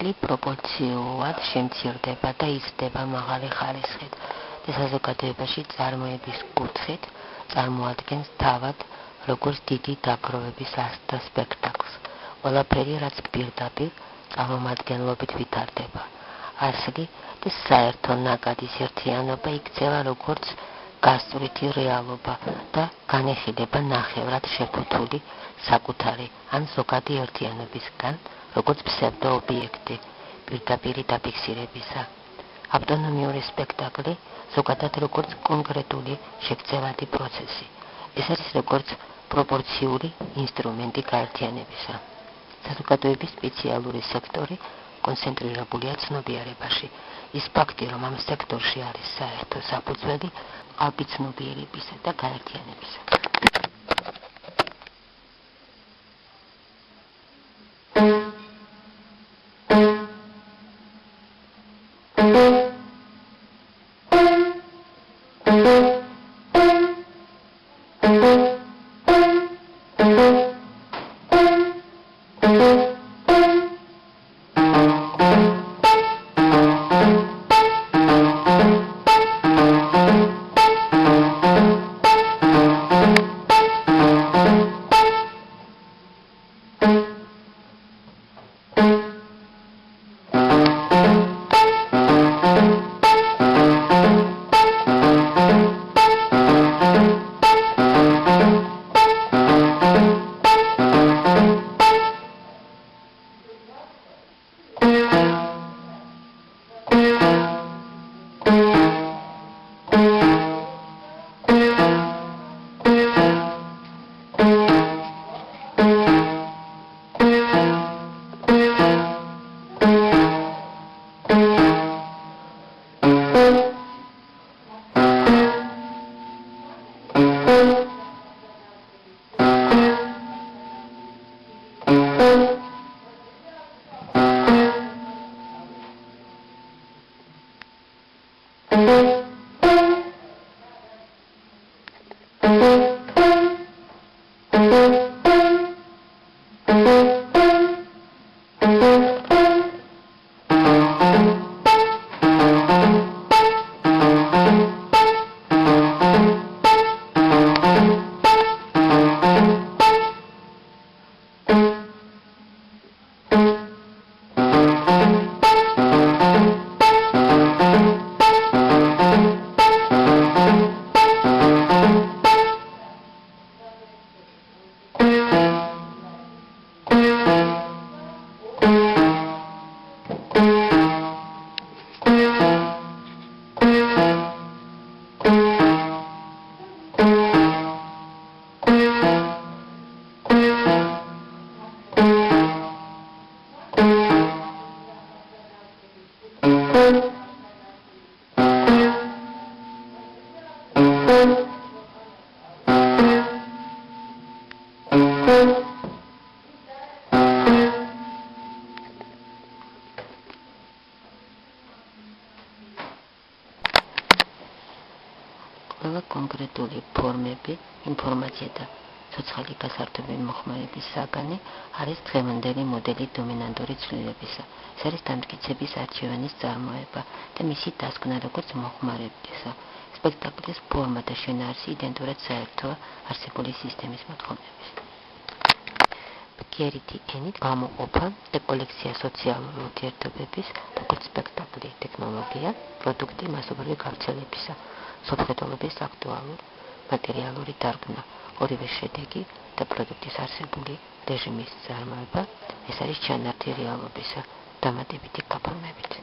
სპექტაკლი პროპორციულად შემცირდება და იზრდება მაღალი ხარისხით და საზოგადოებაში წარმოების კუთხით წარმოადგენს თავად როგორც დიდი დაგროვების ასთა სპექტაკლს. ყველაფერი, რაც პირდაპირ წარმომადგენლობით ვითარდება. ასეთი და საერთო ნაკადის ერთიანობა იქცევა როგორც გასწვრითი რეალობა და განეხილება ნახევრად შეფუთული საკუთარი ან ზოგადი ერთიანობისგან, როგორც ფსევდოობიექტი პირდაპირი დაფიქსირებისა. ავტონომიური სპექტაკლი ზოგადად როგორც კონკრეტული შექცევადი პროცესი. ეს არის როგორც პროპორციული ინსტრუმენტი გაერთიანებისა. საზოგადოების სპეციალური სექტორი კონცენტრირებულია ცნობიერებაში. ის ფაქტი, რომ ამ სექტორში არის საერთო საფუძველი ყალბი ცნობიერებისა და გაერთიანებისა. ყველა კონკრეტული ფორმები, ინფორმაცია და ცოცხალი გასართობი მოხმარების საგანი არის დღევანდელი მოდელი დომინანტური ცვლილებისა. ეს არის დამტკიცების არჩევანის წარმოება და მისი დასკვნა როგორც მოხმარებისა. სპექტაკლის ფორმა და შენაარსი იდენტურად საერთოა არსებული სისტემის მოთხოვნების. ბგერითი ენით გამოყოფა და კოლექცია სოციალური ურთიერთობების, როგორც სპექტაკლი, ტექნოლოგია, პროდუქტი მასობრივი გავრცელებისა. სოფხედელობის აქტუალური მატერიალური დარგნა, ორივე შედეგი და პროდუქტის არსებული რეჟიმის წარმოება, ეს არის ჩანართი რეალობისა დამატებითი გაფორმებით.